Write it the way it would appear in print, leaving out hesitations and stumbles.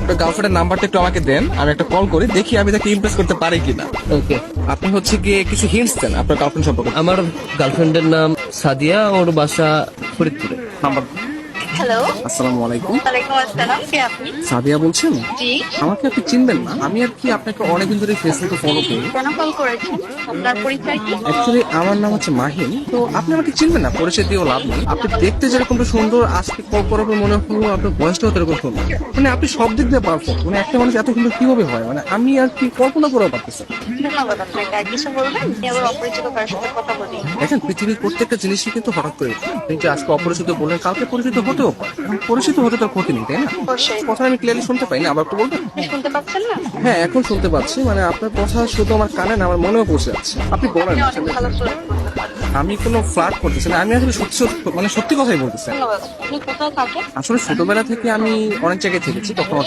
আপনার গার্লফ্রেন্ডের নাম্বারটা একটু আমাকে দেন, আমি একটা কল করি, দেখি আমি তাকে ইমপ্রেস করতে পারি কিনা। ওকে। আপনি হচ্ছে গিয়ে কিছু হিন্টস দেন আপনার গার্লফ্রেন্ড সম্পর্কে। আমার গার্লফ্রেন্ডের নাম সাদিয়া, ওর বাসা ফরিদপুরে। নাম্বার। হ্যালো। আসসালামু আলাইকুম। ওয়ালাইকুম আসসালাম, কে আপনি? সাদিয়া বলছেন? জি। আমাকে আপনি চিনবেন না, আমি আর কি আপনাকে অনেকদিন ধরে ফেসবুকে ফলো করি। কেন কল করেছেন? আপনার পরিচয় কি? অ্যাকচুয়ালি আমার নাম হচ্ছে মাহিন, তো আপনি আমাকে চিনবেন না, পরিচয় দিয়েও লাভ নেই। আপনি দেখতে যেরকমটা সুন্দর, আজকে কল করার পর মনে হলো আপনার বয়সটাও এরকম সুন্দর। মানে আপনি সব দিক দিয়ে পারফেক্ট, মানে একটা মানুষ এত সুন্দর কিভাবে হয়, মানে আমি আর কি কল্পনা করেও পারতেছি না। ধন্যবাদ আপনাকে। আর কিছু বলবেন? আমি আবার অপরিচিত কারোর সাথে কথা বলি। দেখেন, পৃথিবীর প্রত্যেকটা জিনিসই কিন্তু হঠাৎ করে হয়। আপনি যে আজকে অপরিচিত বললেন, কালকে পরিচিত হতেও পারে। এখন পরিচিত হতে তার ক্ষতি নেই, তাই না? অবশ্যই। কথা আমি ক্লিয়ারলি শুনতে পাই না, আবার একটু বলবেন? শুনতে পাচ্ছেন না? হ্যাঁ, এখন শুনতে পাচ্ছি, মানে আপনার কথা শুধু আমার কানে না, আমার মনেও পৌঁছে যাচ্ছে। আপনি বলেন। আপনি অনেক ভালো ফ্লার্ট করতে পারেন। আমি কোনো ফ্লার্ট করতেছি না, আমি আসলে সত্যি মানে সত্যি কথাই বলতেছি। ধন্যবাদ। আপনি কোথায় থাকেন? আসলে ছোটবেলা থেকে আমি অনেক জায়গায় থেকেছি, কখনো